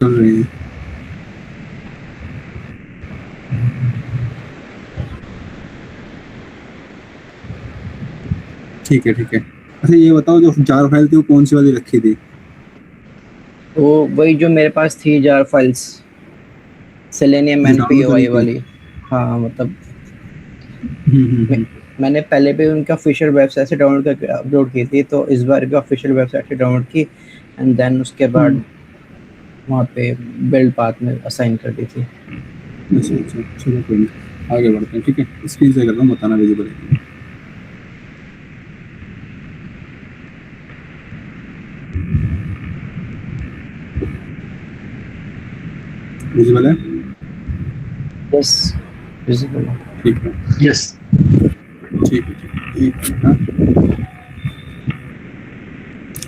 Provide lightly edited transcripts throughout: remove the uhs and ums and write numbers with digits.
चल रही है। ठीक है ठीक है। अच्छा ये बताओ, जो जार फाइल थी वो कौन सी वाली रखी थी? वो वही जो मेरे पास थी, जार फाइल्स, सेलेनियम जो डाउनलोड करी एनपीओआई थी? वाली। हाँ मतलब मैं, हम्म। मैंने पहले भी उनका ऑफिशियल वेबसाइट से डाउनलोड करके अपलोड की थी, तो इस बार भी ऑफिशियल वेबसाइट से डाउनलोड की एंड देन उसके बाद वहाँ पे बिल्ड पाथ में असाइन कर दी थी। अच्छा अच्छा, चलो कोई नहीं, आगे बढ़ते हैं। ठीक है, स्क्रीन से कर रहा हूँ, बताना विजिबल है। विजिबल है? यस, विजिबल है। ठीक है यस। ठीक है ठीक है। एक मिनट, हाँ।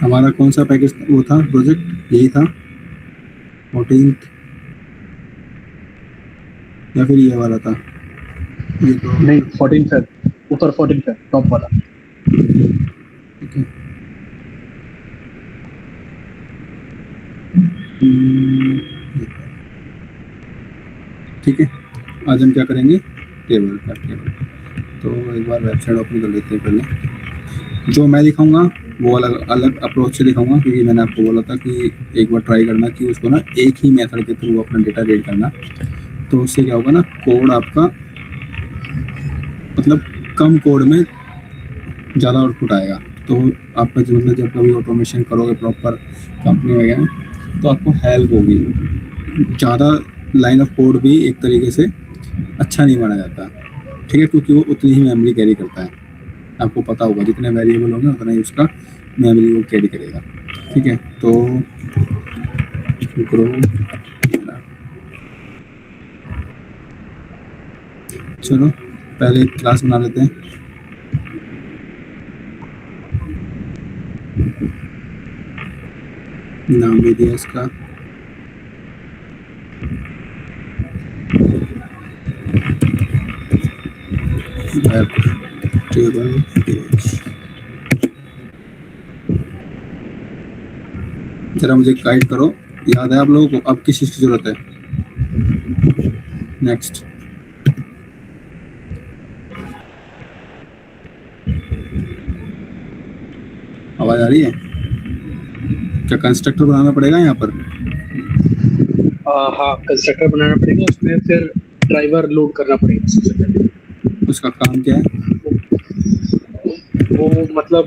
हमारा कौन सा पैकेज वो था, प्रोजेक्ट यही था 14th, या फिर ये वाला था? ये तो नहीं, 14 फेब, ऊपर 14 फेब टॉप वाला। ठीक है। ठीक है, आज हम क्या करेंगे, टेबल का टेबल। तो एक बार वेबसाइट ओपन कर लेते हैं पहले। जो मैं दिखाऊंगा वो अलग अलग अप्रोच से दिखाऊंगा, क्योंकि मैंने आपको बोला था कि एक बार ट्राई करना कि उसको ना एक ही मेथड के थ्रू अपना डेटा रीड करना। तो उससे क्या होगा ना, कोड आपका मतलब कम कोड में ज़्यादा आउटपुट आएगा। तो आपका जीवन में जब कभी ऑटोमेशन करोगे प्रॉपर कंपनी वगैरह, तो आपको हेल्प होगी। ज़्यादा लाइन ऑफ कोड भी एक तरीके से अच्छा नहीं माना जाता, ठीक है, क्योंकि वो उतनी ही मेमोरी कैरी करता है। आपको पता होगा जितने वेरिएबल होंगे उतना ही उसका मेमोरी वो कैरी करेगा। ठीक है, तो ग्रो, चलो पहले एक क्लास बना लेते हैं। नाम दे दिया इसका वेब टेबल पेज। जरा मुझे गाइड करो, याद है आप लोगों को अब किस चीज़ की जरूरत है? नेक्स्ट। आवाज आ रही है? क्या कंस्ट्रक्टर बनाना पड़ेगा यहाँ पर? हाँ, कंस्ट्रक्टर बनाना पड़ेगा, उसमें फिर ड्राइवर लोड करना पड़ेगा सबसे पहले। उसका काम क्या है? वो मतलब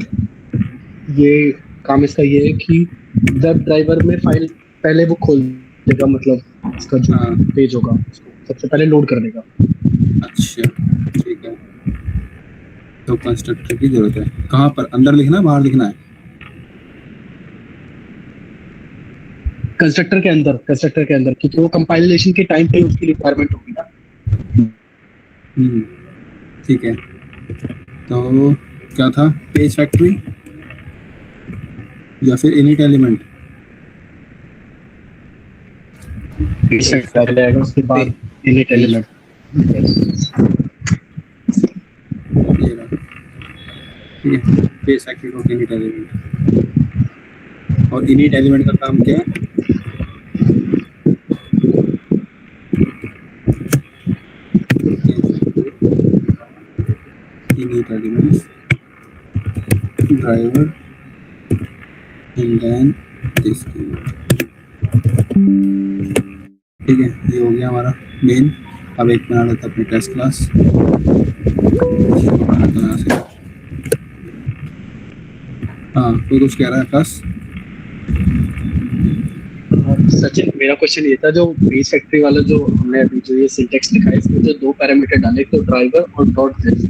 ये काम इसका ये है कि वेब ड्राइवर में फाइल पहले वो खोल देगा, मतलब इसका जो हाँ, पेज होगा उसको सबसे पहले लोड कर देगा। अच्छा ठीक है। तो कंस्ट्रक्टर की जरूरत है कहाँ पर, अंदर लिखना है बाहर लिखना है? कंस्ट्रक्टर के अंदर, क्योंकि वो कंपाइलेशन के टाइम पे उसकी रिक्वायरमेंट होगी ना। हम्म, ठीक है। तो क्या था, पेज फैक्ट्री या फिर इनिट एलिमेंट? पेज फैक्ट्री पहले आएगा, उसके बाद इनिट एलिमेंट। ये रहा, ठीक है, पेज फैक्ट्री और इनिट एलिमेंट। और इनिट एलिमेंट का काम क्या है? Init elements, driver, and then this keyword. ठीक है, ये हो गया हमारा मेन। अब एक बना लेते हैं अपनी टेस्ट क्लास। हाँ, कोई कुछ कह रहा है आकाश? सचिन, मेरा क्वेश्चन ये था, जो पेज फैक्ट्री वाला जो हमने अभी जो ये सिंटेक्स लिखा है, इसमें जो दो पैरामीटर डाले, तो ड्राइवर और डॉट दिस,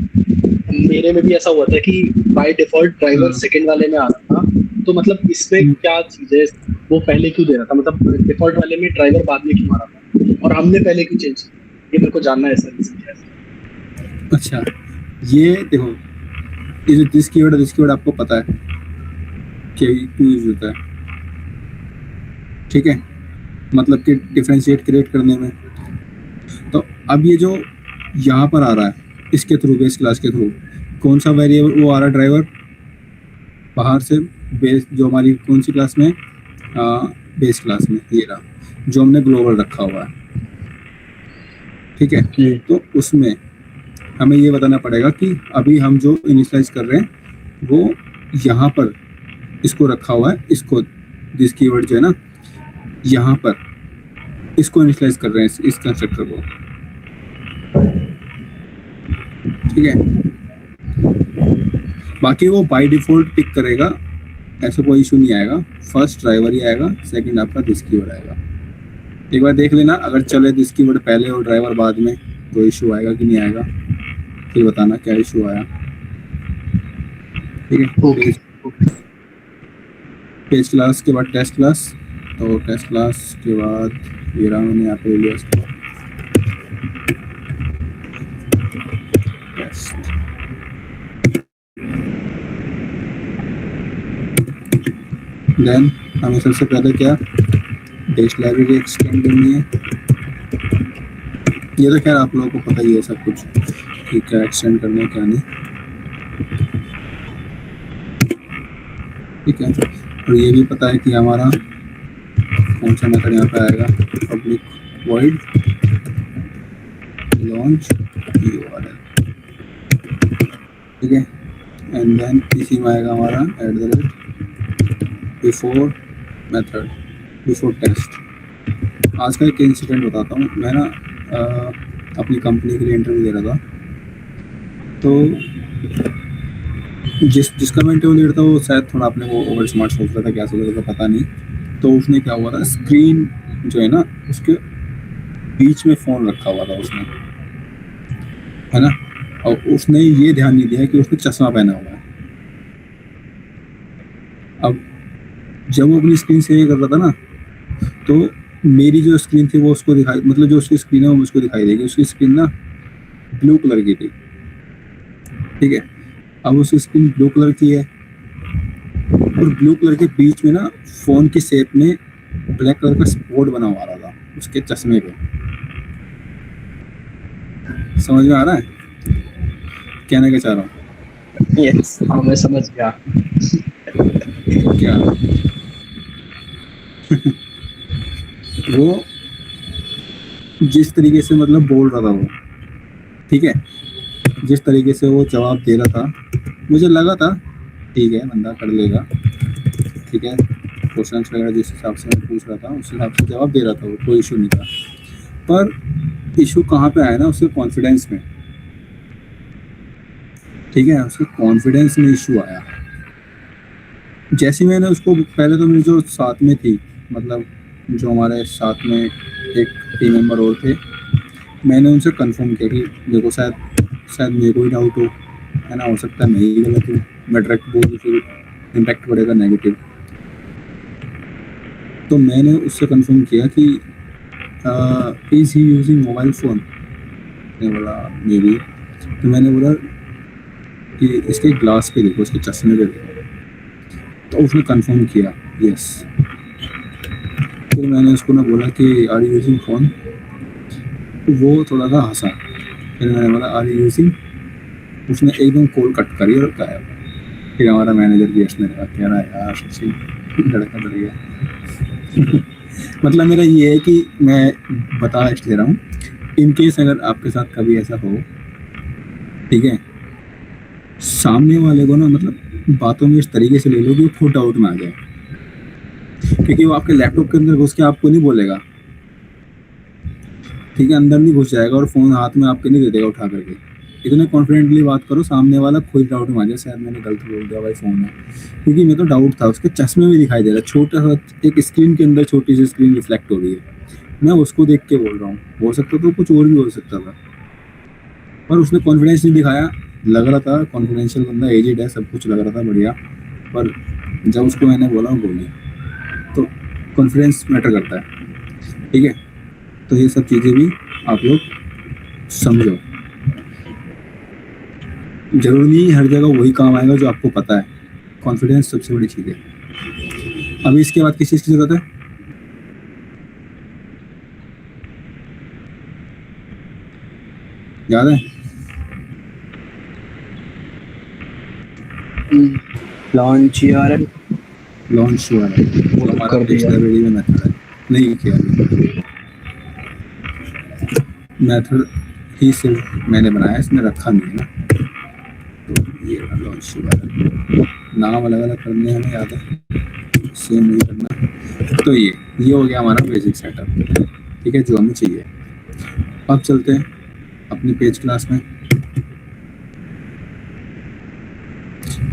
मेरे में भी ऐसा हुआ था कि बाय डिफॉल्ट ड्राइवर सेकंड वाले में आ रहा था। तो मतलब इसमें क्या चीज है, वो पहले क्यों दे रहा था, मतलब डिफॉल्ट वाले में ड्राइवर बाद में क्यों आ रहा था और हमने पहले क्यों चेंज किया, ये मेरे को जानना है सर, रीजन क्या है। अच्छा, ये देखो, ये जो दिस कीवर्ड है, दिस कीवर्ड आपको पता है कि क्यों यूज होता है, ठीक है, मतलब कि डिफरेंशिएट क्रिएट करने में। तो अब ये जो यहाँ पर आ रहा है इसके थ्रू, बेस क्लास के थ्रू, कौन सा वेरिएबल वो आ रहा है, ड्राइवर बाहर से, बेस जो हमारी कौन सी क्लास में, बेस क्लास में, ये रहा। जो हमने ग्लोबल रखा हुआ है, ठीक है। जी तो उसमें हमें ये बताना पड़ेगा कि अभी हम जो इनिशियलाइज कर रहे हैं वो यहाँ पर इसको रखा हुआ है, इसको दिस कीवर्ड जो है ना यहाँ पर इसको इनिशियलाइज कर रहे हैं इस कंस्ट्रक्टर को, ठीक है। बाकी वो बाय डिफॉल्ट पिक करेगा, ऐसा कोई इशू नहीं आएगा। फर्स्ट ड्राइवर ही आएगा, सेकंड आपका दिस कीवर्ड आएगा। एक बार देख लेना, अगर चले दिस कीवर्ड पहले और ड्राइवर बाद में तो इशू आएगा कि नहीं आएगा, फिर बताना क्या इशू आया, ठीक है। ओके पेज क्लास के बाद टेस्ट क्लास, तो टेस्ट क्लास के बाद ये रहा मैंने यहाँ पे ले लिया इसको टेस्ट। देन हमें सबसे पहले क्या बेस लाइब्रेरी एक्सटेंड करनी है। ये तो खैर आप लोगों को पता ही है सब कुछ कि क्या एक्सटेंड करना है क्या नहीं, ठीक है। और ये भी पता है कि हमारा कौन सा मेथड यहाँ पे आएगा, पब्लिक वॉइड लॉन्च URL, ठीक है। एंड देन इसी में आएगा हमारा बिफोर मेथड बिफोर टेस्ट। आज का एक इंसिडेंट बताता हूँ। मैं ना अपनी कंपनी के लिए इंटरव्यू दे रहा था, तो जिसका मैं इंटरव्यू दे रहा था वो शायद थोड़ा अपने को ओवर स्मार्ट सोच रहा था, क्या सोच रहा था पता नहीं। तो उसने क्या हुआ था, स्क्रीन जो है ना उसके बीच में फ़ोन रखा हुआ था उसने, है ना, और उसने ये ध्यान नहीं दिया कि उसने चश्मा पहना हुआ है। अब जब वो अपनी स्क्रीन से ये कर रहा था ना, तो मेरी जो स्क्रीन थी वो उसको दिखाई, मतलब जो उसकी स्क्रीन है वो मुझको दिखाई देगी। उसकी स्क्रीन ना ब्लू कलर की थी, ठीक है। अब उसकी स्क्रीन ब्लू कलर की है और ब्लू कलर के बीच में ना फोन की शेप में ब्लैक कलर का स्पॉट बना हुआ रहा था उसके चश्मे पे। समझ में आ रहा है कहने का चाह रहा हूँ? यस हाँ मैं समझ गया। क्या वो जिस तरीके से मतलब बोल रहा था वो, ठीक है, जिस तरीके से वो जवाब दे रहा था, मुझे लगा था ठीक है बंदा कर लेगा, ठीक है। क्वेश्चन वगैरह जिस हिसाब से मैं पूछ रहा था उस हिसाब से जवाब दे रहा था वो, कोई इशू नहीं था। पर इशू कहाँ पे आया ना, उसके कॉन्फिडेंस में, ठीक है, उसके कॉन्फिडेंस में इशू आया। जैसे मैंने उसको पहले तो मेरी जो साथ में थी, मतलब जो हमारे साथ में एक टीम मेंबर और थे, मैंने उनसे कंफर्म किया कि देखो शायद मेरे को ही डाउट हो, है ना, हो सकता है मैं ही गलत हूँ, मैं डायरेक्ट बोल फिर इम्पैक्ट पड़ेगा नेगेटिव। तो मैंने उससे कंफर्म किया कि is he using mobile phone. मैंने बोला मे बी। तो मैंने बोला कि इसके ग्लास पे देखो, इसके चश्मे पे देखो। तो उसने कंफर्म किया यस। फिर मैंने उसको ना बोला कि आर यू यूजिंग फ़ोन, तो वो थोड़ा सा हंसा। फिर मैंने बोला आर यू यूजिंग, उसने एकदम कॉल कट करी और गायब। फिर हमारा मैनेजर भी हंसने लगा, कह रहा है यार सच्ची लड़का डर गया। मतलब मेरा ये है कि मैं बता इसलिए रहा हूँ, इन केस अगर आपके साथ कभी ऐसा हो, ठीक है, सामने वाले को ना मतलब बातों में इस तरीके से ले लो कि वो खुद डाउट में आ जाए, क्योंकि वो आपके लैपटॉप के अंदर घुस के आपको नहीं बोलेगा, ठीक है, अंदर नहीं घुस जाएगा और फ़ोन हाथ में आपके नहीं दे देगा उठा करके। इतने कॉन्फिडेंटली बात करो, सामने वाला खुद डाउट में आ जाए शायद मैंने गलत बोल दिया भाई फ़ोन है, क्योंकि मैं तो डाउट था। उसके चश्मे में दिखाई दे रहा है, छोटा सा एक स्क्रीन के अंदर छोटी सी स्क्रीन रिफ्लेक्ट हो रही है, मैं उसको देख के बोल रहा हूँ। हो सकता तो कुछ और भी हो सकता था, पर उसने कॉन्फिडेंस नहीं दिखाया। लग रहा था कॉन्फिडेंशियल बंदा, एजेड है, सब कुछ लग रहा था बढ़िया, पर जब उसको मैंने बोला बोली, तो कॉन्फिडेंस मैटर करता है, ठीक है। तो ये सब चीज़ें भी आप लोग समझो। जरूरी नहीं हर जगह वही काम आएगा जो आपको पता है। कॉन्फिडेंस सबसे बड़ी चीज़ है। अभी इसके बाद किस चीज़ की जरूरत है? याद है? लॉन्च URL लॉन्च URL, वो हमारा कर दिया। पेज लाइब्रेरी में मेथड है, नहीं किया, मेथड ही सिर्फ मैंने बनाया, इसमें रखा नहीं है ना। तो ये लॉन्च नाम अलग अलग करने हमें याद है, सेम नहीं करना। तो ये हो गया हमारा बेसिक सेटअप, ठीक है, जो हमें चाहिए। अब चलते हैं अपनी पेज क्लास में।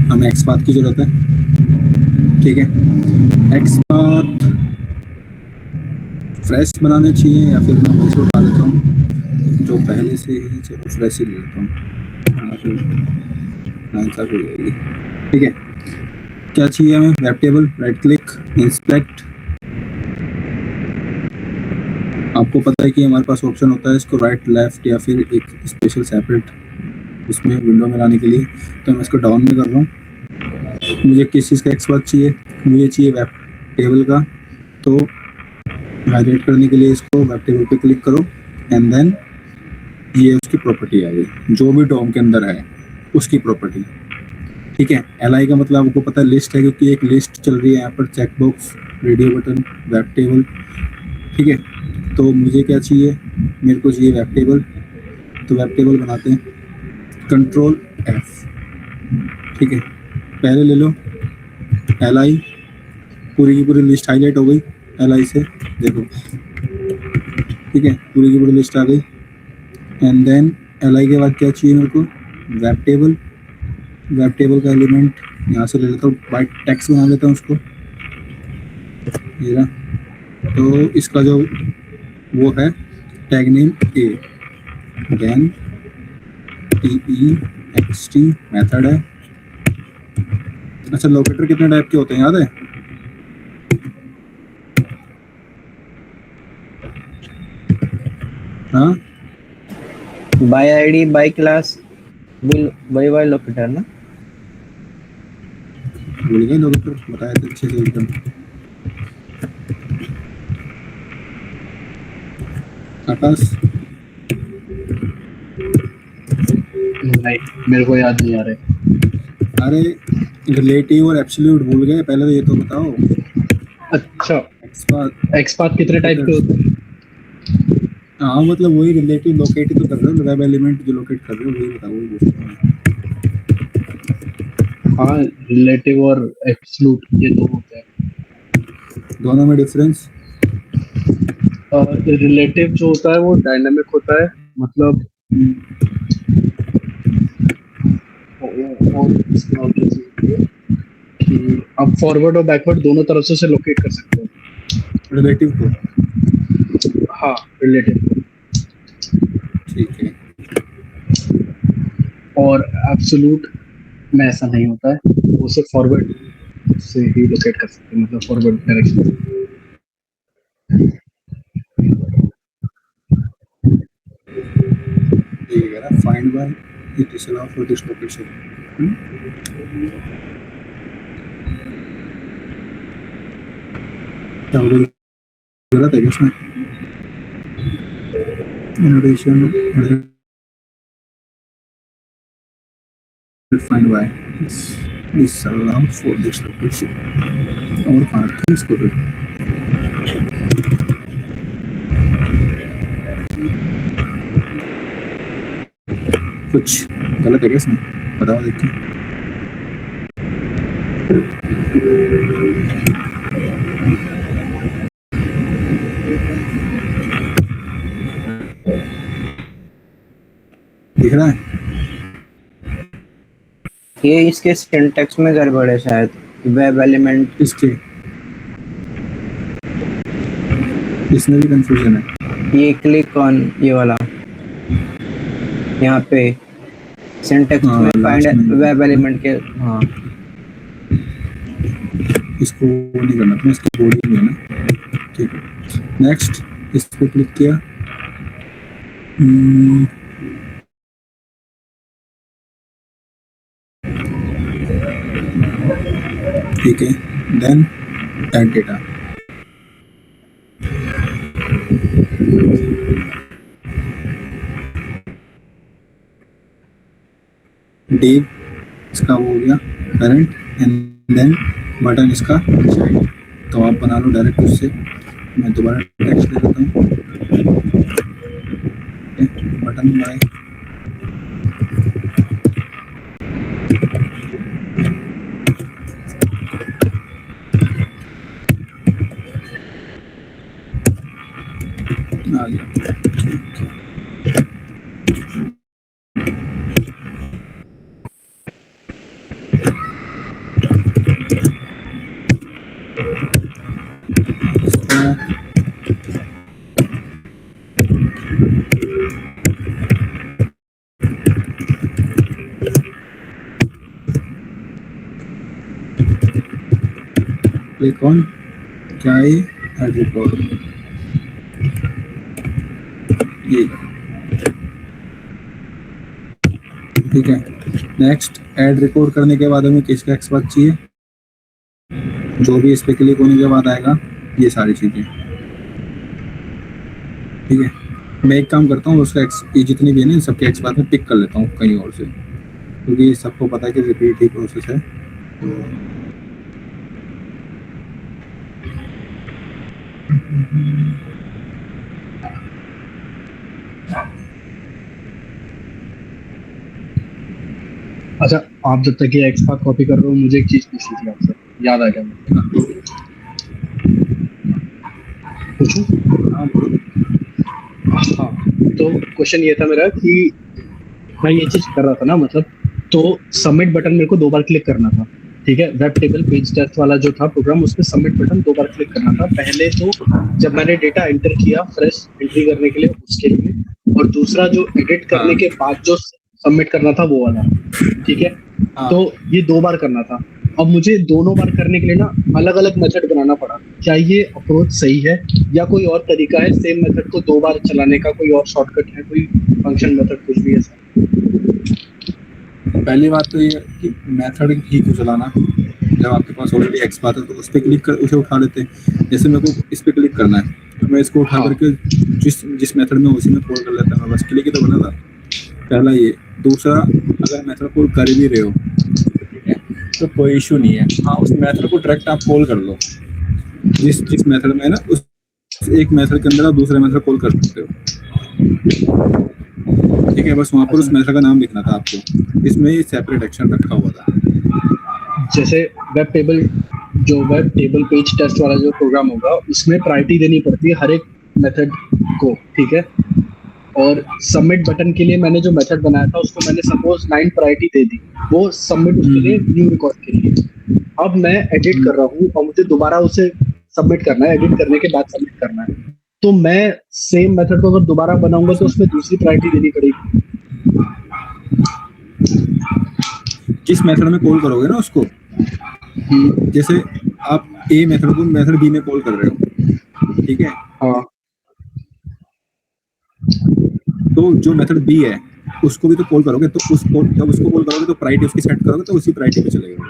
हमें एक्सपाथ की जरूरत है, ठीक है। एक्सपाथ फ्रेश बनाने चाहिए या फिर मैं वैसे उठा लेता हूँ जो पहले से ही, चलो फ्रेश ही ले लेता हूँ, आंसर हो जाएगी, ठीक है। क्या चाहिए हमें? Web table, right click, inspect. आपको पता है कि हमारे पास ऑप्शन होता है इसको राइट, लेफ्ट या फिर एक स्पेशल सेपरेट उसमें विंडो में लाने के लिए। तो मैं इसको डाउन में कर रहा हूँ। मुझे किस चीज़ का एक्सपाथ चाहिए? मुझे चाहिए वेब टेबल का। तो हाईलाइट करने के लिए इसको वेब टेबल पे क्लिक करो एंड देन ये उसकी प्रॉपर्टी आ गई, जो भी डॉम के अंदर है उसकी प्रॉपर्टी, ठीक है। एल का मतलब आपको पता है लिस्ट है, क्योंकि एक लिस्ट चल रही है यहाँ पर, checkbox, radio button, web table, ठीक है। तो मुझे क्या चाहिए? मेरे को चाहिए वेब टेबल। तो वेब टेबल बनाते हैं, कंट्रोल F, ठीक है। पहले ले लो LI, पूरी की पूरी लिस्ट हाईलाइट हो गई LI से, देखो, ठीक है, पूरी की पूरी लिस्ट आ गई। एंड देन LI के बाद क्या चाहिए मेरे को? Web table. वेब टेबल का एलिमेंट यहाँ से ले लेता हूँ, बाइट टेक्स्ट बना लेता हूँ उसको, ये रहा। तो इसका जो वो है tag name A, then TEXT method है। अच्छा, लोकेटर कितने टाइप के होते हैं याद है? हाँ, by ID, by class, by locator ना। भूल गए लोकेटर, बताया था अच्छे से एकदम। आकाश, नहीं मेरे को याद नहीं आ रहा। अरे रिलेटिव और एब्सोल्यूट भूल गए, पहले तो ये तो बताओ। अच्छा, एक्सपाथ, एक्सपाथ कितने टाइप के होते हैं? हाँ मतलब वही रिलेटिव लोकेट ही तो कर रहे हो, वेब एलिमेंट जो लोकेट कर रहे हो वही बताओ, वही पूछता हूँ। हाँ, रिलेटिव और एब्सोल्यूट ये दो होते हैं। दोनों में डिफरेंस? रिलेटिव जो होता है वो डायनामिक होता है, मतलब और इसमें और क्या चीज़ होती है कि आप फॉरवर्ड और बैकवर्ड दोनों तरफ से लोकेट कर सकते हो रिलेटिव को, हाँ, रिलेटिव, ठीक है। और एब्सोल्यूट में ऐसा नहीं होता है, वो सिर्फ फॉरवर्ड से ही लोकेट कर सकते हैं, मतलब फॉरवर्ड डायरेक्शन। ठीक है, find by it is allow for this location. क्या हो गया? गलत है क्या इसमें? Innovation find by is allowed for this location और कहाँ था इसको? कुछ गलत है क्या इसमें? बताओ देख के। दिख रहा है? ये इसके सिंटैक्स में गड़बड़ है शायद, वेब एलिमेंट। इसके इसमें भी कंफ्यूजन है। ये क्लिक ऑन ये वाला, यहाँ पे सिंटैक्स हाँ, में last फाइंड में। वेब एलिमेंट के, हाँ इसको वो नहीं करना था, इसकी बॉडी में है ना, ठीक है। नेक्स्ट इस पे क्लिक किया, ठीक है। देन ऐड डेटा, डिव इसका वो हो गया करंट, एंड देन बटन इसका चाइल्ड। तो आप बना लो डायरेक्ट उससे, मैं दोबारा टेक्स्ट दे देता हूँ, बटन दबाए, आ गया। क्लिक ऑन क्या है, एड रिकॉर्ड, ये ठीक है। नेक्स्ट, ऐड रिकॉर्ड करने के बाद हमें किसका एक्सपर्ट चाहिए, जो भी इस पे क्लिक होने के बाद आएगा, ये सारी चीजें, ठीक है। मैं एक काम करता हूँ, उसका ये जितनी भी है ना, सबके एक्सपर्ट में पिक कर लेता हूँ कहीं और से, क्योंकि सबको पता है कि रिपीट ही प्रोसेस है। अच्छा, आप जब तक ये एक्सपार्ट कॉपी कर रहे हो, मुझे एक चीज पूछनी थी आपसे, याद आ गया मुझे। पूछूं? हाँ बोलो। हाँ, तो क्वेश्चन ये था मेरा कि मैं ये चीज कर रहा था ना, मतलब तो सबमिट बटन मेरे को 2 बार क्लिक करना था। ठीक है, वेब टेबल पेज टेस्ट वाला जो था प्रोग्राम, उसमें सबमिट बटन 2 बार क्लिक करना था। पहले तो जब मैंने डेटा एंटर किया फ्रेश एंट्री करने के लिए, उसके लिए, और दूसरा जो एडिट करने हाँ के बाद जो सबमिट करना था वो वाला। ठीक है, हाँ। तो ये 2 बार करना था। अब मुझे दोनों बार करने के लिए ना अलग अलग मेथड बनाना पड़ा। क्या ये अप्रोच सही है, या कोई और तरीका है सेम मेथड को 2 बार चलाने का? कोई और शॉर्टकट है, कोई फंक्शन मेथड, कुछ भी ऐसा? पहली बात तो ये है कि मेथड ही क्यों चलाना, जब आपके पास ऑलरेडी एक्सपार्ट है तो उस पर क्लिक कर उसे उठा लेते हैं। जैसे मेरे को इस पर क्लिक करना है, तो मैं इसको उठा हाँ। करके जिस जिस मेथड में उसी में कॉल कर लेता हूँ, बस क्लिक ही तो करना था। पहला ये। दूसरा, अगर मेथड कॉल कर भी रहे हो, ठीक है, तो कोई इशू नहीं है। हाँ, उस मेथड को डायरेक्ट आप कॉल कर लो, जिस जिस मेथड में है ना, उस एक मेथड के अंदर आप दूसरे मेथड कॉल कर सकते हो, ठीक है। बस वहाँ पर अच्छा, उस मेथड का नाम लिखना था आपको, इसमें ये सेपरेट एक्शन रखा हुआ था। जैसे वेब टेबल, जो वेब टेबल पेज टेस्ट वाला जो प्रोग्राम होगा, उसमें प्रायोरिटी देनी पड़ती है हर एक मेथड को। ठीक है, और सबमिट बटन के लिए मैंने जो मेथड बनाया था उसको मैंने सपोज 9 प्रायोरिटी दे दी, वो सबमिट उसके लिए, हम्म, न्यू रिकॉर्ड के लिए। अब मैं एडिट हम्म। कर रहा हूँ और मुझे दोबारा उसे सबमिट करना है, एडिट करने के बाद सबमिट करना है। तो मैं सेम मेथड को अगर दोबारा बनाऊंगा तो उसमें दूसरी प्रायोरिटी देनी पड़ेगी। जिस मेथड में कॉल करोगे ना उसको, हम्म, जैसे आप ए मेथड को मेथड बी में कॉल कर रहे हो, ठीक है, हाँ। तो जो मेथड बी है उसको भी तो कॉल करोगे, तो उसको जब उसको कॉल करोगे तो प्रायोरिटी उसकी सेट करोगे, तो उसी प्रायोरिटी पे चलेगा वो।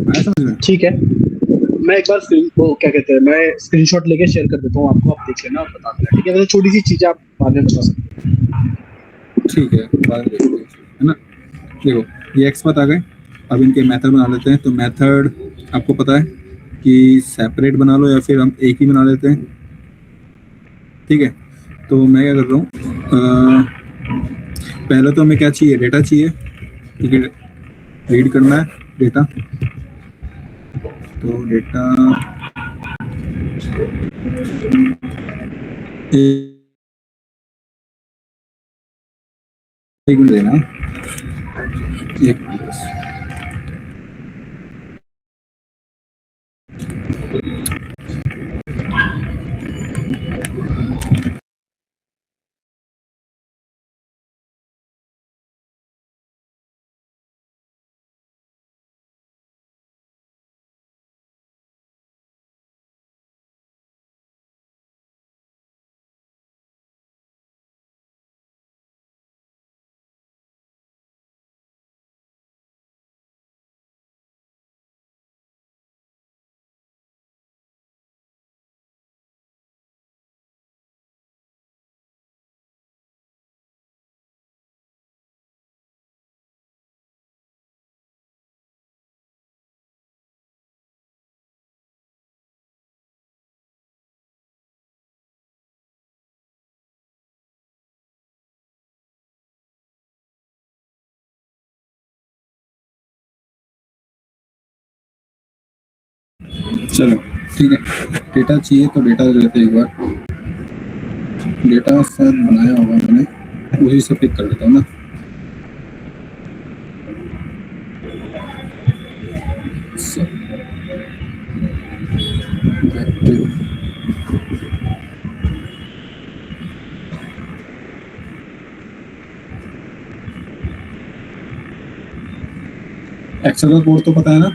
आया समझ में? ठीक है, मैं एक बार स्क्रीन को क्या कहते हैं, मैं स्क्रीनशॉट लेके शेयर कर देता हूँ आपको, आप देख लेना और बता देना। ठीक है, मतलब छोटी सी चीजें आप बाद में बता सकते ठीक है, बाद में देख लेंगे, है ना। देखो, ये एक्सपर्ट आ गए। अब इनके मेथड बना लेते हैं। तो मेथड आपको पता है कि सेपरेट बना लो या फिर हम एक ही बना लेते हैं, ठीक है। तो मैं क्या कर रहा हूँ, पहले तो हमें क्या चाहिए, डेटा चाहिए, ठीक है, रीड करना है डेटा। तो डेटा एक मिनट देना, एक मिनट बस। चलो ठीक है, डेटा चाहिए तो डेटा लेते हैं एक बार। डेटा शायद बनाया होगा मैंने, उसी से पिक कर लेता हूँ ना। एक्सेल का कोड तो पता है ना,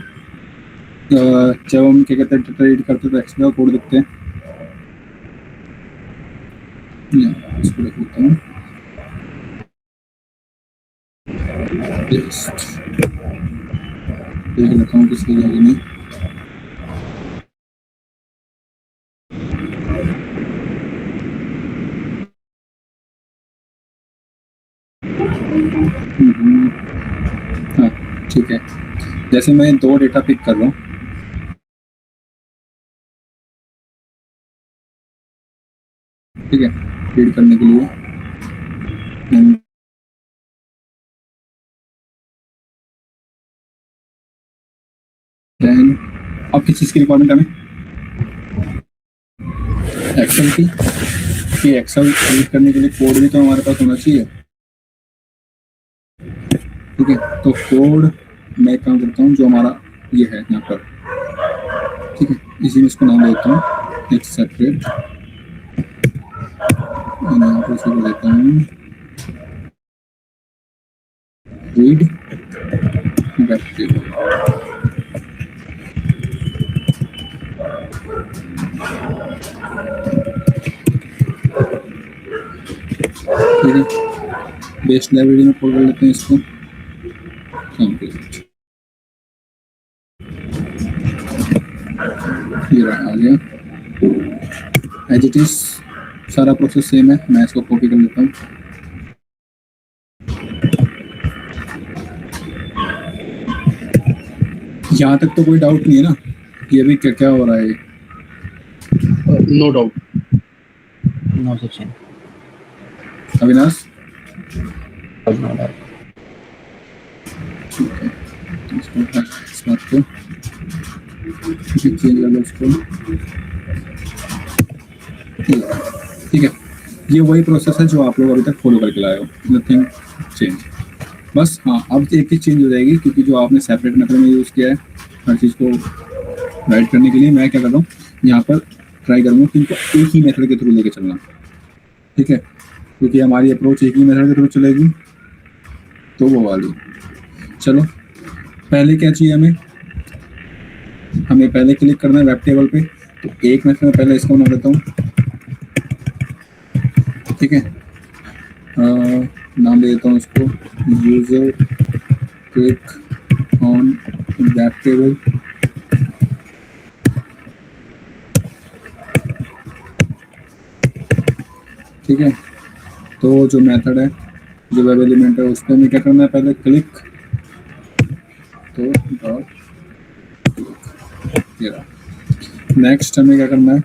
जब हम क्या कहते हैं डेटा रीड करते हैं तो एक्सेल का कोड देखते हैं। इसको लिख लेता हूँ, देख लेता हूँ किसकी जगह नहीं। हाँ ठीक है, जैसे मैं 2 डेटा पिक कर रहा हूँ, ठीक है, रीड करने के लिए। देन अब किस चीज़ की रिक्वायरमेंट हमें, एक्सेल की, कि एक्सेल रीड करने के लिए कोड भी तो हमारे पास होना चाहिए। ठीक है, तो कोड मैं काम करता हूँ जो हमारा ये है यहाँ पर, ठीक है, इसी में इसको नाम देता हूँ एक सेपरेट, यहाँ पर इसको देता हूँ रीड वेब टेबल। ठीक है, बेस लाइब्रेरी में खोल कर लेते हैं इसको, कंप्लीट, ये रहा, आ गया एज इट इज, सारा प्रोसेस सेम है। मैं इसको कॉपी कर लेता हूँ, यहाँ तक तो कोई डाउट नहीं है ना, ये भी क्या क्या हो रहा है। No doubt. No Sachin, Avinash, no doubt. ठीक है, इसको इस बात को चेंज कर लो इसको, ठीक है, ये वही प्रोसेस है जो आप लोग अभी तक फॉलो करके लाए हो, नथिंग चेंज। बस हाँ, अब एक चीज़ चेंज हो जाएगी, क्योंकि जो आपने सेपरेट मेथड में यूज़ किया है हर चीज़ को राइट करने के लिए, मैं क्या कर रहा हूँ यहाँ पर ट्राई करूँगा कि इनको एक ही मेथड के थ्रू लेके चलना, ठीक है, क्योंकि हमारी अप्रोच एक ही मेथड के थ्रू चलेगी, तो वो वाली। चलो पहले क्या चाहिए हमें पहले क्लिक करना है वेब टेबल पे, तो एक मिनट में पहले इसको बना देता हूँ, ठीक है, नाम दे देता हूँ इसको user click on web table, ठीक है। तो जो मेथड है, जो वेब एलिमेंट है, उस पर हमें क्या करना है, पहले क्लिक, तो डॉट ये रहा। नेक्स्ट हमें क्या करना है,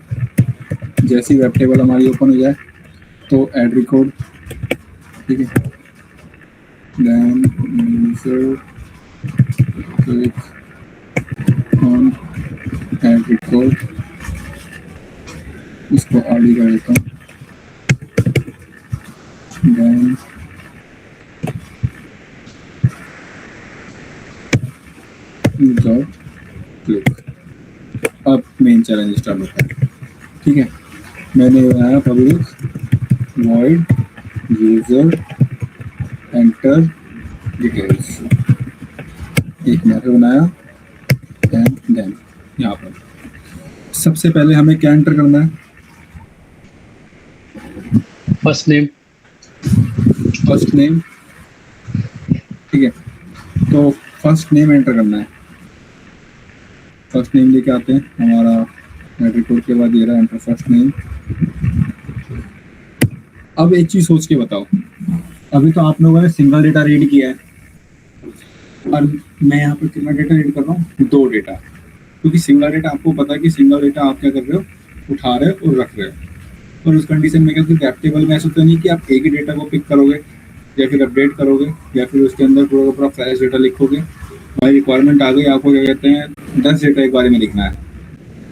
जैसी वेब टेबल हमारी ओपन हो जाए तो ऐड रिकॉर्ड, ठीक है, then user click on add record, इसको आगे कर देता हूँ, देन डॉट क्लिक। अब मेन चैलेंज स्टार्ट होता है, ठीक है, मैंने बनाया public void user enter details, एक मेथड बनाया, देन यहाँ पर सबसे पहले हमें क्या एंटर करना है, फर्स्ट नेम, ठीक है, तो फर्स्ट नेम एंटर करना है। फर्स्ट नेम लेके आते हैं, हमारा रिकॉर्ड के बाद ये रहा एंटर फर्स्ट नेम। अब एक चीज सोच के बताओ, अभी तो आप लोगों ने सिंगल डेटा रीड किया है, और मैं यहाँ पर कितना डेटा रीड कर रहा हूँ, 2 डेटा, क्योंकि सिंगल डेटा आपको पता है कि सिंगल डेटा आप क्या कर रहे हो, उठा रहे हो और रख रहे हो। और उस कंडीशन में क्या, वेब टेबल में ऐसा तो नहीं कि आप एक ही डेटा को पिक करोगे या फिर अपडेट करोगे या फिर उसके अंदर पूरा पूरा फ्रेश डेटा लिखोगे। भाई रिक्वायरमेंट आ गई, आपको क्या कहते हैं 10 डेटा एक बारे में लिखना है,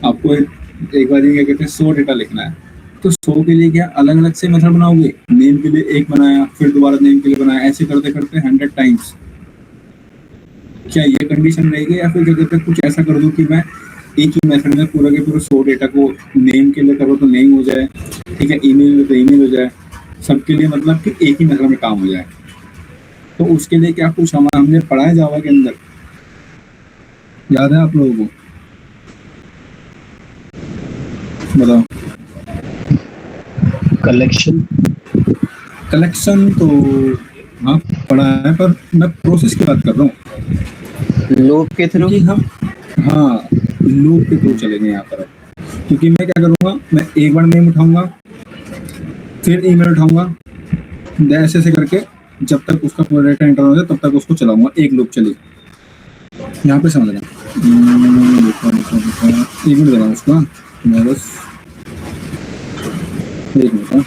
आपको एक बार ये क्या कहते हैं 100 डेटा लिखना है, तो 100 के लिए क्या अलग अलग से मेथड बनाओगे? नेम के लिए एक बनाया, फिर दोबारा नेम के लिए बनाया, ऐसे करते करते 100 टाइम्स। क्या ये कंडीशन रहेगी, या फिर क्या कहते हैं कुछ ऐसा कर दूं कि मैं एक ही मेथड में पूरा के पूरे 100 डेटा को, नेम के लिए करो तो नेम हो जाए, ठीक है, ईमेल में तो ईमेल हो जाए, सबके लिए मतलब कि एक ही मेथड में काम हो जाए। तो उसके लिए क्या कुछ हमने पढ़ा है जावा के अंदर, याद है आप लोगों को? बताओ। कलेक्शन। कलेक्शन तो हाँ पढ़ा है, पर मैं प्रोसेस की बात कर रहा हूँ, लूप के थ्रू। क्योंकि हम, हाँ, लूप के थ्रू चलेंगे यहाँ पर। क्योंकि मैं क्या करूँगा, मैं एक बार नेम उठाऊंगा, फिर ईमेल उठाऊंगा, ऐसे ऐसे करके जब तक उसका पूरा डेटा एंटर हो जाए तब तक उसको चलाऊंगा, एक लूप चली। यहाँ पे समझना। एक मिनट देना उसको, हाँ, मैं बस एक मिनट, हाँ।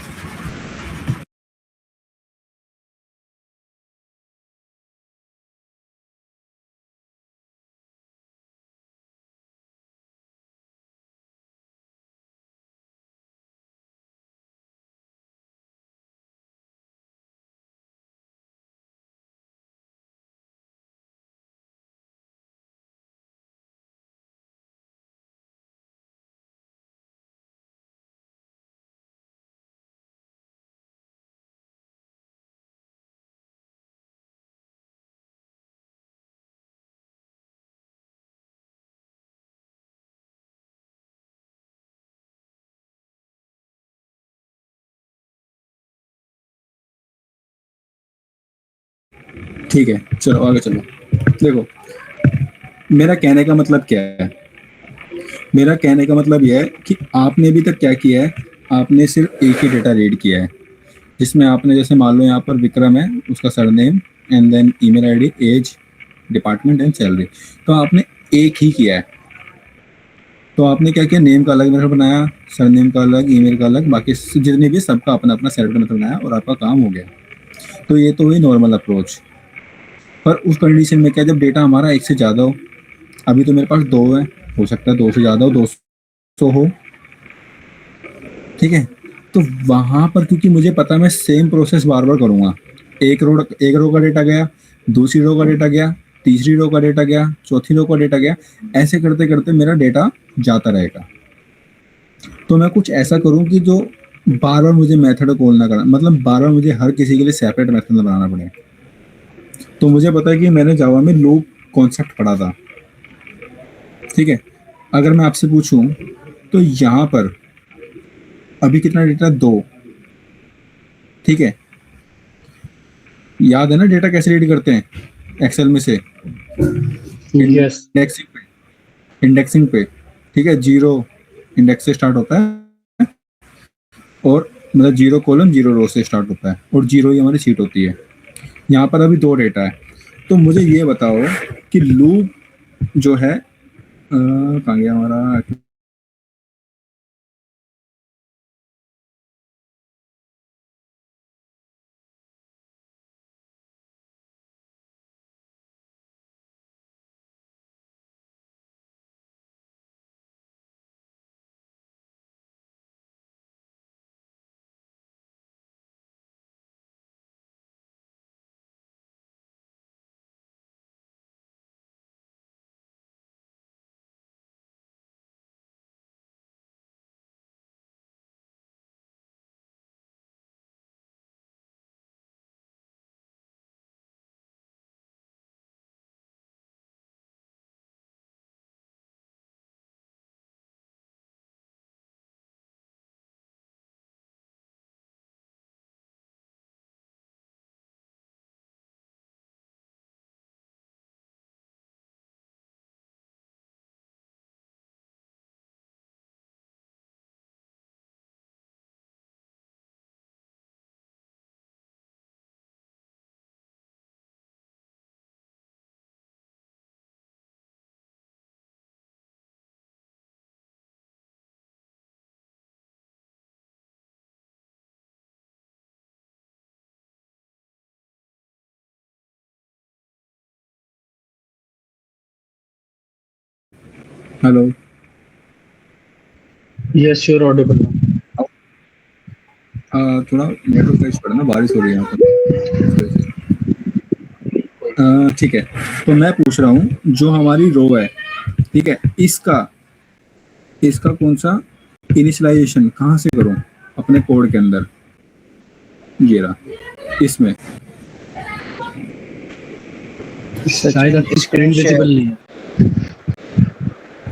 ठीक है, चलो आगे चलो। देखो, मेरा कहने का मतलब क्या है? मेरा कहने का मतलब यह है कि आपने अभी तक क्या किया है, आपने सिर्फ एक ही डेटा रीड किया है, जिसमें आपने जैसे मान लो यहाँ पर विक्रम है, उसका surname and then email ID, age, department and salary. तो आपने एक ही किया है। तो आपने क्या किया, नेम का अलग मेथड बनाया, सरनेम का अलग, ईमेल का अलग, बाकी जितने भी सबका अपना अपना सेपरेट मेथड बनाया और आपका काम हो गया। तो ये तो हुई नॉर्मल अप्रोच। पर उस कंडीशन में क्या, जब डेटा हमारा एक से ज़्यादा हो, अभी तो मेरे पास दो है, हो सकता है दो से ज़्यादा हो, 200 हो, ठीक है। तो वहां पर क्योंकि मुझे पता है मैं सेम प्रोसेस बार बार करूंगा, एक रो का डेटा गया, दूसरी रो का डेटा गया, तीसरी रो का डेटा गया, चौथी रो का डेटा गया, ऐसे करते करते मेरा डेटा जाता रहेगा। तो मैं कुछ ऐसा करूं कि जो बार बार मुझे मेथड कॉल ना करना, मतलब बार बार मुझे हर किसी के लिए सेपरेट मेथड बनाना पड़े। तो मुझे पता है कि मैंने जावा में लूप कॉन्सेप्ट पढ़ा था, ठीक है। अगर मैं आपसे पूछूं तो यहाँ पर अभी कितना डेटा, दो, ठीक है। याद है ना डेटा कैसे रीड करते हैं एक्सेल में से? यस। इंडेक्सिंग पे, इंडेक्सिंग पे, ठीक है। जीरो इंडेक्स से स्टार्ट होता है, और मतलब जीरो कॉलम जीरो रो से स्टार्ट होता है, और जीरो ही हमारी सीट होती है। यहाँ पर अभी दो डेटा है। तो मुझे ये बताओ कि लूप जो है कहाँ गया हमारा? Hello. Yes sure Audible now. थोड़ा नेटवर्क का इशू पड़ा ना, बारिश हो रही है यहाँ पर इस वजह से। ठीक है, तो मैं पूछ रहा हूँ जो हमारी रो है, ठीक है, इसका इसका कौन सा इनिशियलाइजेशन कहाँ से करूँ अपने कोड के अंदर, ये रहा इसमें। शायद आपकी स्क्रीन विजिबल नहीं है।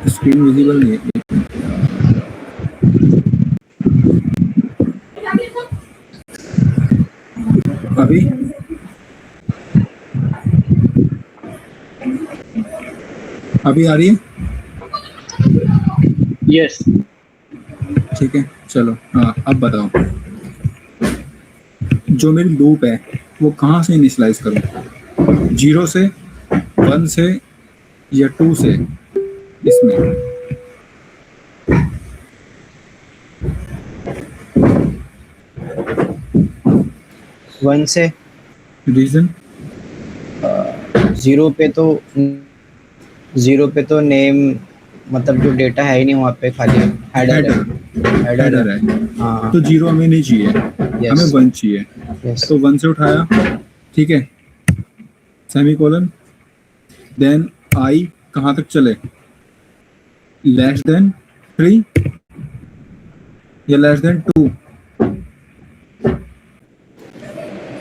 स्क्रीन विजिबल नहीं है। अभी अभी आ रही है? यस ठीक है, चलो हाँ अब बताओ, जो मेरी लूप है वो कहाँ से इनिशियलाइज करूँ, 0 से, 1 से, या 2 से? इसमें 1 से। रीजन? 0 पे तो नेम मतलब जो डेटा है ही नहीं वहाँ पे, खाली हेडर हेडर है। हाँ तो 0 हमें नहीं चाहिए, हमें 1 चाहिए। यस तो 1 से उठाया, ठीक है, सेमीकोलन, देन आई कहाँ तक चले, लेस देन 3 या less than 2?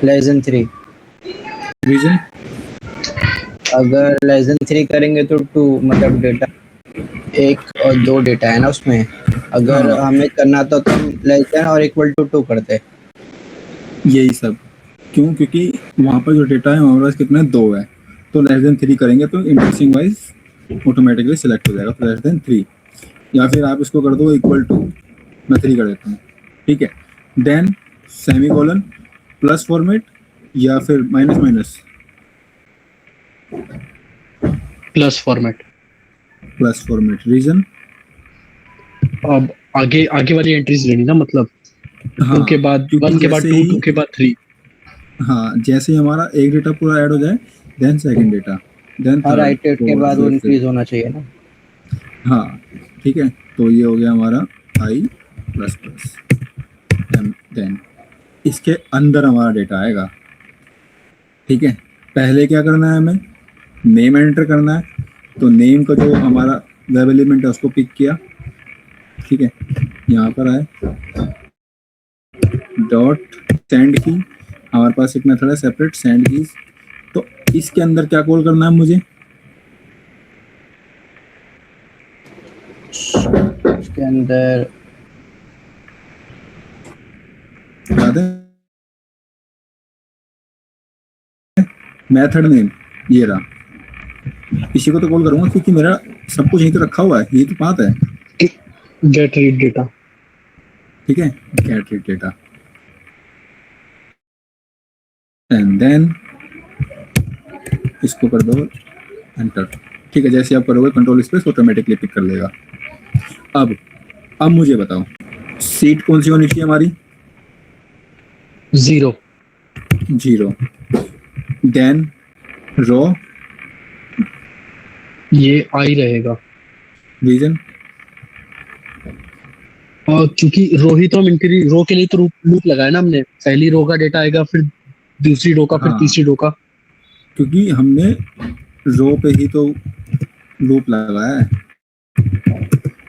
Less than 3। Reason? अगर लेस देन 3 करेंगे तो 2 मतलब डेटा 1 और 2 डेटा है ना उसमें। अगर हाँ। हमें करना था तो हम लेस देन और इक्वल टू 2 करते। यही सब क्यों? क्योंकि वहाँ पर जो डेटा है हमारे पास कितना है, 2 है, तो लेस देन 3 करेंगे तो इंडेक्सिंग वाइज ऑटोमेटिकली सिलेक्ट हो जाएगा, तो लेस देन 3, या फिर आप इसको कर दो इक्वल टू, मैं 3 कर देता हूँ, ठीक है, देन सेमीकोलन, प्लस फॉर्मेट या फिर minus minus? Plus format. Plus format. Reason? अब आगे आगे वाली एंट्रीज लेनी ना, मतलब हाँ, 2 के बाद क्योंकि 1 के बाद जैसे 2, ही 2 के बाद 3। हाँ, जैसे ही हमारा एक डेटा पूरा ऐड हो जाए, देन सेकंड डेटा, देन हर थर्ड, आइटरेट के बाद वो इंक्रीज होना चाहिए ना। हाँ ठीक है, तो ये हो गया हमारा आई प्लस प्लस। देन इसके अंदर हमारा डेटा आएगा, ठीक है, पहले क्या करना है, हमें नेम एंटर करना है, तो नेम का जो हमारा वेब एलिमेंट है उसको पिक किया, ठीक है, यहाँ पर आए, डॉट सेंड की, हमारे पास एक मेथड है सेपरेट सेंड कीज, तो इसके अंदर क्या कॉल करना है मुझे, उसके अंदर याद है मेथड नेम, ये रहा, इसी को तो कॉल करूंगा क्योंकि मेरा सब कुछ यहीं तो रखा हुआ है, यही तो बात है, गेट रीड डेटा। ठीक है, get read data, and then इसको कर दो एंटर, ठीक है, जैसे आप करोगे कंट्रोल स्पेस ऑटोमेटिकली पिक कर लेगा। अब मुझे बताओ सीट कौन सी होनी चाहिए हमारी, 0। 0, देन रो, ये आई रहेगा। रीजन? और क्योंकि रो ही तो हम इंक्रीज, रो के लिए तो लूप लगाया ना हमने, पहली रो का डेटा आएगा, फिर दूसरी रो का, फिर हाँ, तीसरी रो का। क्योंकि हमने रो पे ही तो लूप लगाया है,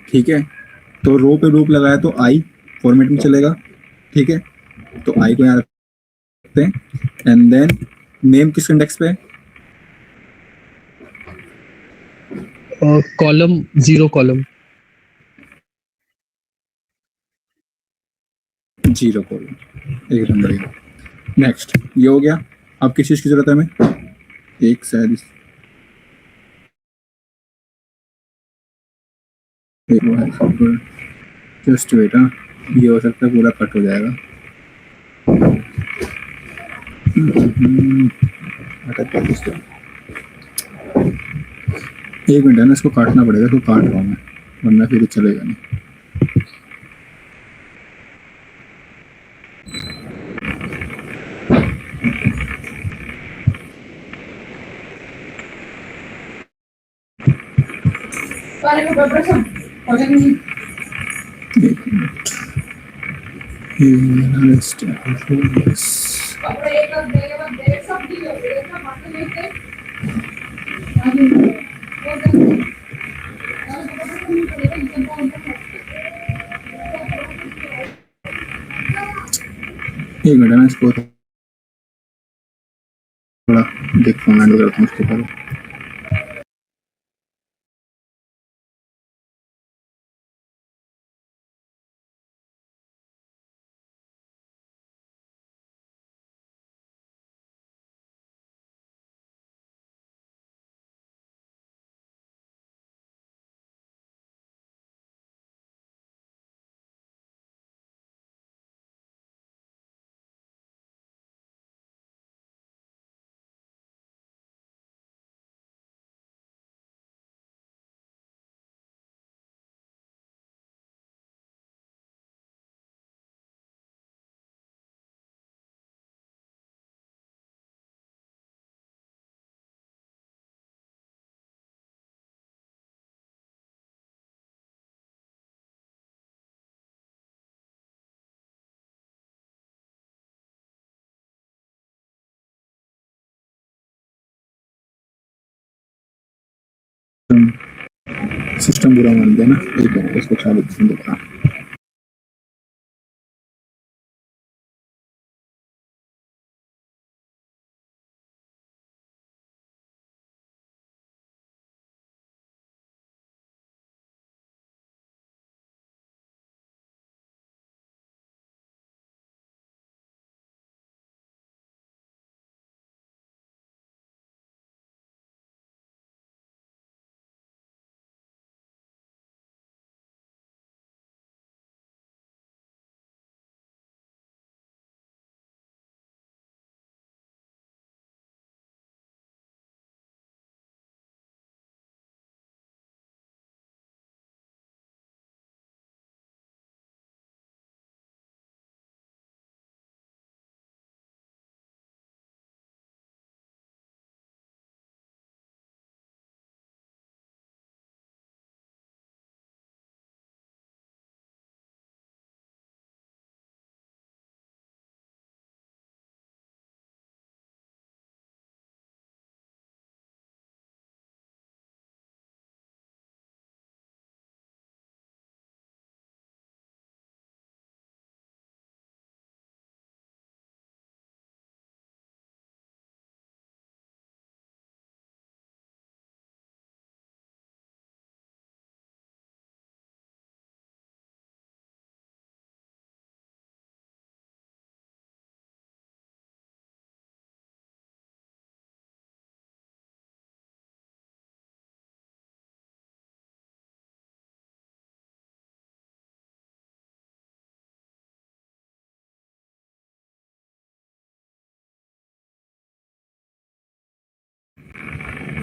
ठीक है, तो रो पे लूप लगाया तो आई फॉर्मेट में चलेगा, ठीक है, तो आई को यहाँ रखते हैं, एंड देन नेम किस इंडेक्स पे है, कॉलम 0 कॉलम। 0 कॉलम, एकदम बढ़िया। नेक्स्ट ये हो गया, अब किस चीज की जरूरत है हमें, एक शायद जस्ट वेट, हाँ ये हो सकता है पूरा कट हो जाएगा, एक मिनट है ना, इसको काटना पड़ेगा, इसको काट रहा हूँ मैं, वरना फिर चलेगा नहीं। एक एक मिनट मैं इसको थोड़ा देखता हूँ, हैंडल करता हूँ उसके पहले। सिस्टम पूरा मान देना, एक मिनट इसको चालू दोबारा।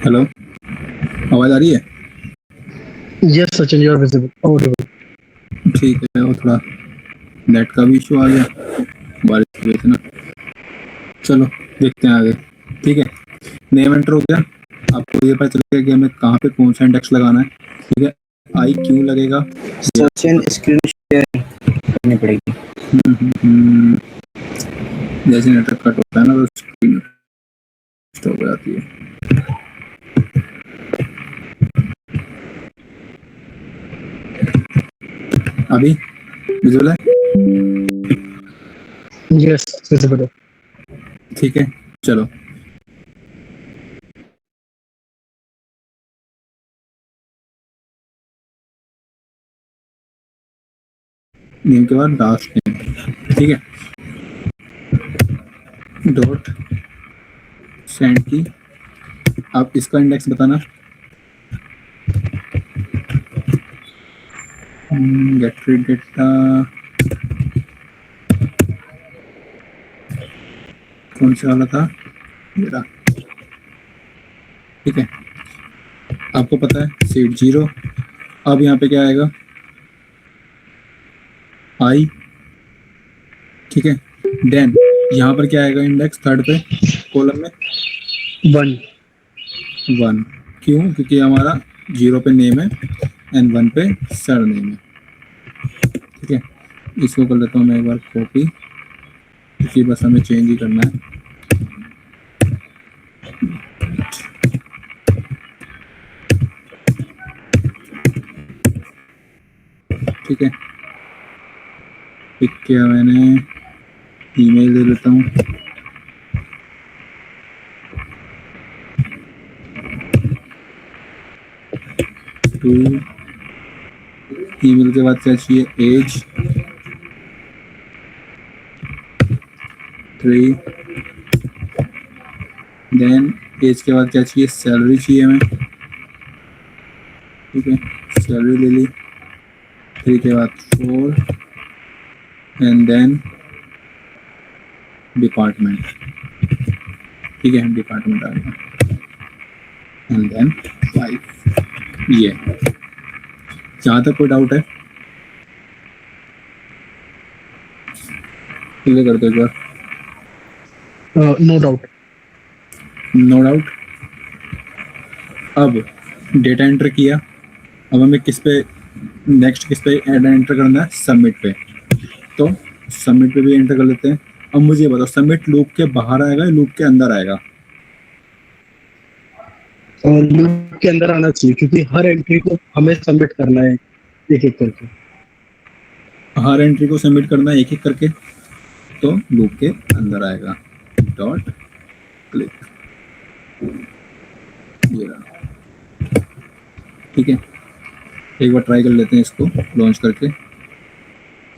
हेलो, आवाज आ रही है? Yes, Sachin, you are visible. Audible. ठीक है, वो थोड़ा नेट का भी इशू आ गया बारिश की वजह से ना। चलो देखते हैं आगे। ठीक है, नेम एंटर हो गया, आपको ये पता चल गया कि हमें कहाँ पे कौन सा इंडेक्स लगाना है। ठीक है, आई क्यों लगेगा, सचिन स्क्रीन शेयर करनी पड़ेगी। जैसे नेटवर्क कट होता है ना तो स्क्रीन स्टॉप हो जाती है। अभी विजुअल है? Yes, visible. ठीक है, चलो नेम के बाद लास्ट नेम। ठीक है, डॉट सेंड की, आप इसका इंडेक्स बताना। गेट रीड डेटा कौन सा वाला था मेरा? ठीक है, आपको पता है सीट 0। अब यहाँ पे क्या आएगा, आई। ठीक है, देन यहाँ पर क्या आएगा इंडेक्स थर्ड पे कॉलम में 1. 1। क्यों? क्योंकि हमारा 0 पे नेम है एंड 1 पे सर नेम है। ठीक है, इसको कर लेता हूँ मैं एक बार कॉपी, क्योंकि बस हमें चेंज ही करना है। ठीक है, पिक किया मैंने, ईमेल दे देता हूँ। टू, ईमेल के बाद क्या चाहिए, एज 3, देन एज के बाद क्या चाहिए, सैलरी चाहिए हमें। ठीक है, सैलरी ले ली। 3 के बाद 4 एंड देन डिपार्टमेंट। ठीक है, डिपार्टमेंट आ गया एंड देन 5। ये जहाँ तक कोई डाउट है क्लियर कर दो एक बार। No doubt. No doubt. अब डेटा एंटर किया, अब हमें किस पे नेक्स्ट, किस पे एंटर करना है, सबमिट पे। तो सबमिट पे भी एंटर कर लेते हैं। अब मुझे बताओ, सबमिट लूप के बाहर आएगा या लूप के अंदर आएगा? लूप के अंदर आना चाहिए, क्योंकि हर एंट्री को हमें सबमिट करना है एक एक करके। हर एंट्री को सबमिट करना है एक एक करके, तो लूप के अंदर आएगा। डॉट क्लिक, ये रहा। ठीक है, एक बार ट्राई कर लेते हैं इसको लॉन्च करके।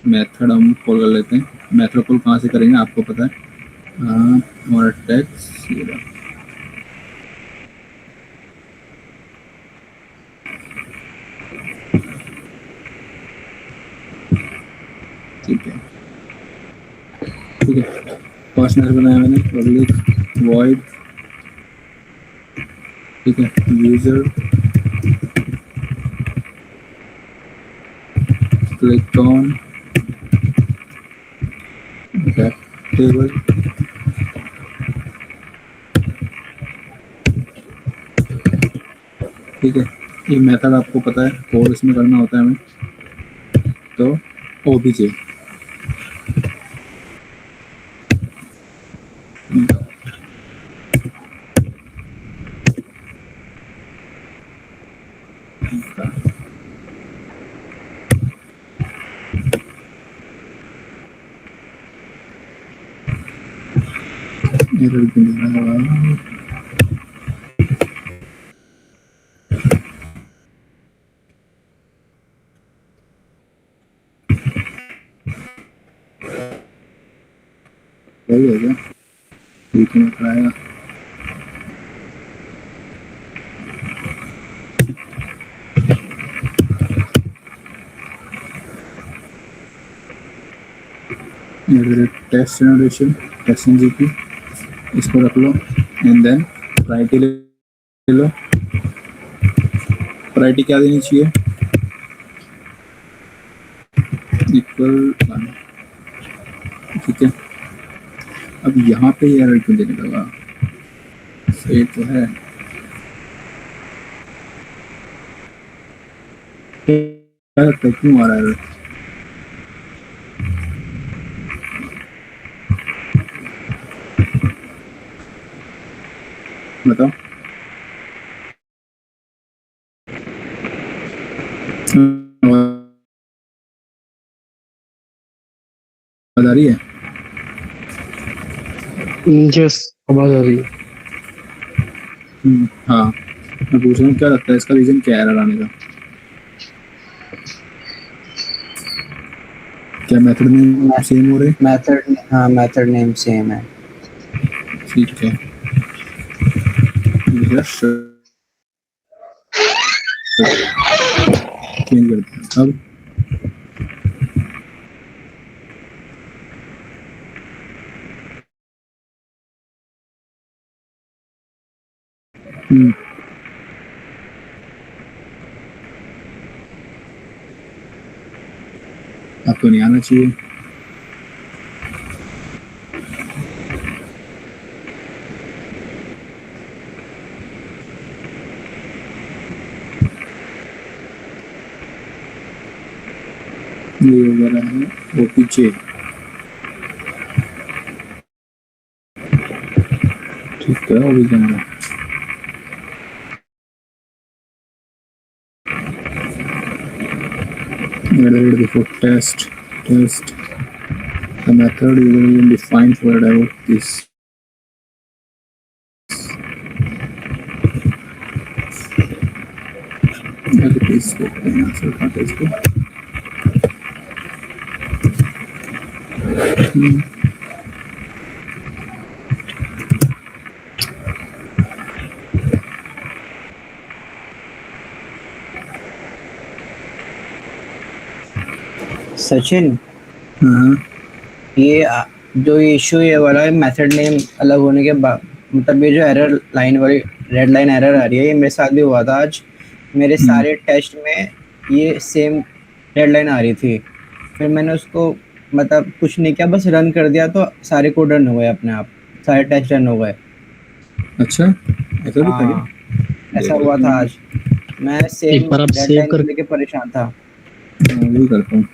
मेथड हम कॉल कर लेते हैं। मेथड कॉल कहाँ से करेंगे आपको पता है, हमारा टैक्स ये रहा। ठीक है, ठीक है, फर्स्ट मेथड बनाया मैंने, पब्लिक वॉइड। ठीक है, यूजर क्लिक ऑन टेबल। ठीक है, ये मेथड आपको पता है, कॉल इसमें करना होता है हमें, तो ओबीजे एरर भी नहीं रहा। सही है क्या, ठीक है, आएगा। टेस्ट जनरेशन, टेस्ट जीपी, इसको रख लो एंड देन प्रायोरिटी ले लो। प्रायोरिटी क्या देनी चाहिए, इक्वल। ठीक है, अब यहाँ पे एरर क्यों देने लगा, सही तो है। क्या लगता है क्यों आ रहा है? बताओ। आवाज आ रही है? यस, आवाज आ रही है। हाँ, मैं पूछ रहा हूँ क्या लगता है इसका रीजन क्या है एरर आने का? क्या मेथड नेम सेम हो रहे? मेथड, हाँ मेथड नेम सेम है। ठीक है, चेंज करते हैं अब। आपको नहीं आना चाहिए। ये वगैरह है वो पीछे, ठीक है। और भी जाना added before test the method you will define for about this paste करते हैं आंसर का इसको। सचिन, हाँ ये जो इशू ये वाला है मेथड नेम अलग होने के बाद, मतलब ये जो एरर लाइन वाली रेड लाइन एरर आ रही है, ये मेरे साथ भी हुआ था आज। मेरे सारे टेस्ट में ये सेम रेड लाइन आ रही थी, फिर मैंने उसको मतलब कुछ नहीं किया, बस रन कर दिया तो सारे कोड रन हो गए अपने आप, सारे टेस्ट रन हो गए। अच्छा, ऐसा भी था हाँ, ऐसा हुआ था आज। मैं एक सेम बार आप रेड सेव लाइन कर लेके परेशान था। वही करता हूँ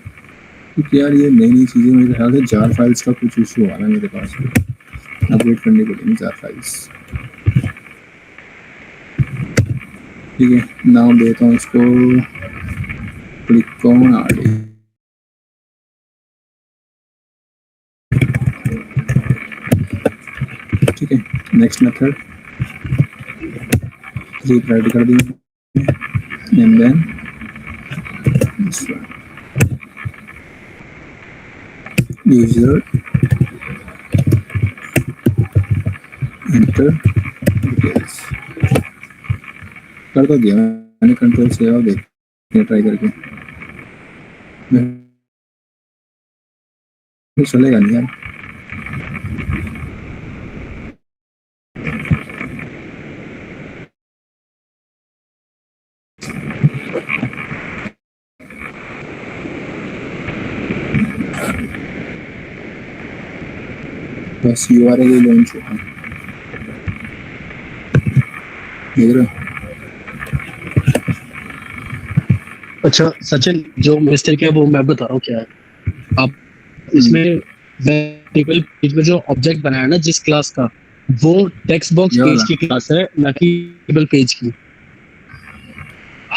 क्योंकि यार ये नई नई चीज़ें मेरे ख्याल से जार फाइल्स का कुछ इशू आ रहा है मेरे पास, अपडेट करने पड़ेंगे जार फाइल्स। ठीक है, नाम देता हूँ इसको क्लिक ऑन आरडी। ठीक है, नेक्स्ट मेथड रीड रेडी कर दिए and then user enter details कर तो दिया मैंने, कंट्रोल से आओ देखते ट्राई करके, चलेगा नहीं यार। बस URL ही लॉन्च हुआ देख रहे हो। अच्छा सचिन, जो मिस्टेक है वो मैं बता रहा हूँ क्या है। आप इसमें वेरिएबल पेज में जो ऑब्जेक्ट बनाया ना जिस क्लास का, वो टेक्स्ट बॉक्स ये पेज वाला की क्लास है, ना कि टेबल पेज की।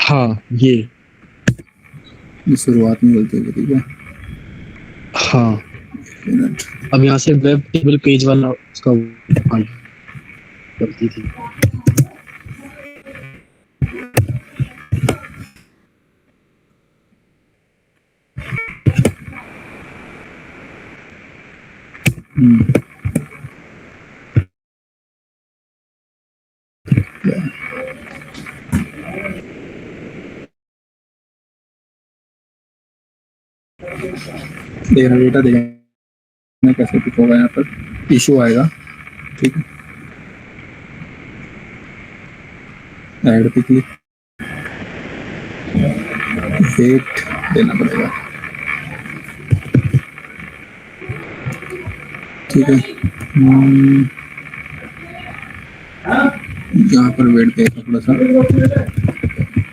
हाँ ये शुरुआत में गलती हुई, ठीक है। हाँ, मिनट अब यहाँ से वेब टेबल पेज वाला उसका हाँ, गलती थी। देखना डेटा देखना कैसे पिक होगा, यहाँ पर इशू आएगा। ठीक है, ऐड पे क्लिक, वेट देना पड़ेगा। ठीक है, यहाँ पर वेट देगा थोड़ा सा,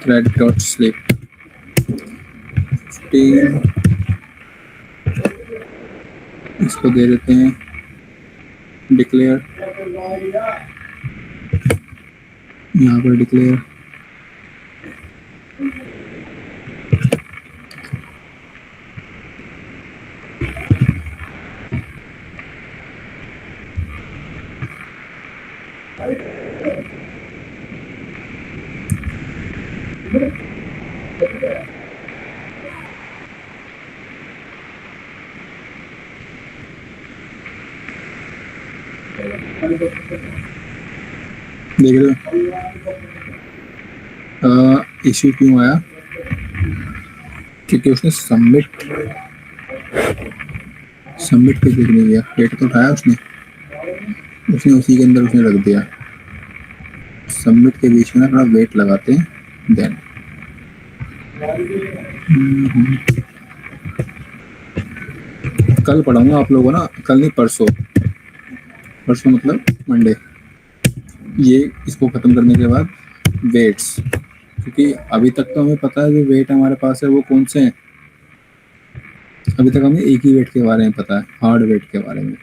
थ्रेड डॉट स्लिप 15, इसको दे देते हैं डिक्लेयर, यहाँ पर डिक्लेयर देख रहे हो। इश्यू क्यों आया, क्योंकि उसने सबमिट पे क्लिक नहीं किया, डेटा तो उठाया उसने उसी के अंदर उसने रख दिया। सबमिट के बीच में ना थोड़ा वेट लगाते हैं देन। कल पढ़ाऊंगा आप लोगों को ना, कल नहीं परसों मतलब मंडे, ये इसको खत्म करने के बाद वेट्स, क्योंकि अभी तक तो हमें पता है जो वेट हमारे पास है वो कौन से हैं, अभी तक हमें एक ही वेट के बारे में पता है, हार्ड वेट के बारे में,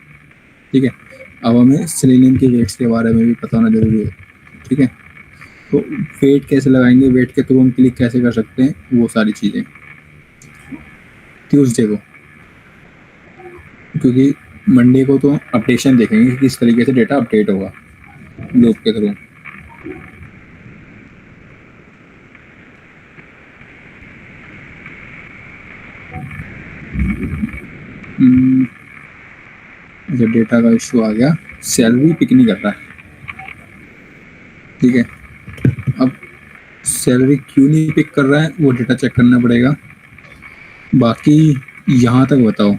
ठीक है। अब हमें सेलेनियम के वेट्स के बारे में भी पता होना जरूरी है, ठीक है। तो वेट कैसे लगाएंगे, वेट के थ्रू हम क्लिक कैसे कर सकते हैं, वो सारी चीज़ें ट्यूसडे को, क्योंकि मंडे को तो अपडेशन देखेंगे कि किस तरीके से डेटा अपडेट होगा लूप के थ्रू। अच्छा, डेटा का इशू आ गया, सैलरी पिक नहीं कर रहा है, ठीक है। अब सैलरी क्यों नहीं पिक कर रहा है वो डेटा चेक करना पड़ेगा। बाकी यहाँ तक बताओ,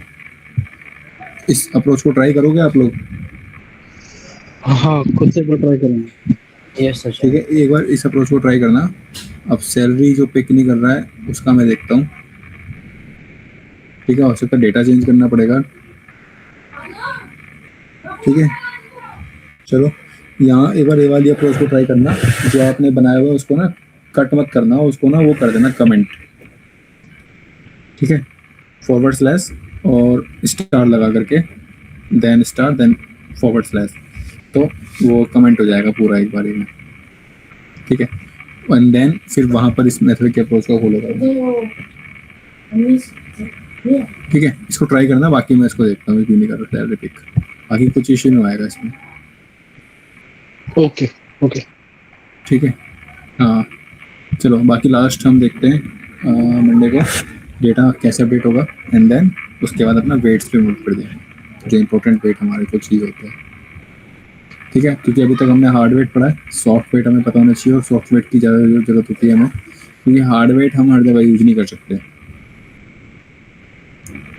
इस अप्रोच को ट्राई करोगे आप लोग? हाँ, खुद से ट्राई करेंगे। Yes sir. ठीक है, एक बार इस अप्रोच को ट्राई करना। अब सैलरी जो पिक नहीं कर रहा है उसका मैं देखता हूँ, ठीक है। हो सकता है डेटा चेंज करना पड़ेगा, ठीक है। चलो, यहाँ एक बार ये वाली अप्रोच को ट्राई करना। जो आपने बनाया हुआ है उसको ना कट मत करना, उसको ना वो कर देना कमेंट, ठीक है। फॉरवर्ड स्लैश और स्टार लगा करके, then star then forward slash, तो वो कमेंट हो जाएगा पूरा एक बार में, ठीक है। एंड देन फिर वहाँ पर इस मेथड के अप्रोच को फॉलो करना, ठीक है। इसको ट्राई करना, बाकी मैं इसको देखता हूँ क्यों नहीं कर रहा सैलरी पिक, बाकी कुछ इश्यू नहीं आएगा इसमें। ओके ओके, ठीक है। हाँ, चलो बाकी लास्ट हम देखते हैं मंडे को डेटा कैसे अपडेट होगा, एंड देन उसके बाद अपना वेट्स पे मूव कर देंगे, जो इंपॉर्टेंट वेट हमारे को चीज़ होता है, ठीक है। क्योंकि अभी तक हमने हार्ड वेट पढ़ा है, सॉफ्ट वेट हमें पता होना चाहिए, और सॉफ्ट वेट की ज़्यादा जरूरत होती है हमें, क्योंकि हार्ड वेट हम हर जगह यूज नहीं कर सकते,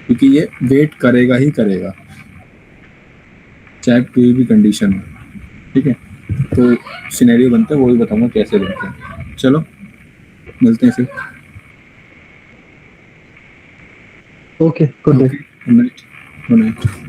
क्योंकि ये वेट करेगा ही करेगा चाहे कोई भी कंडीशन हो, ठीक है। तो सिनेरियो बनता है, वो भी बताऊंगा कैसे बनते हैं। चलो मिलते हैं फिर। Okay, good day. Good night. Good night.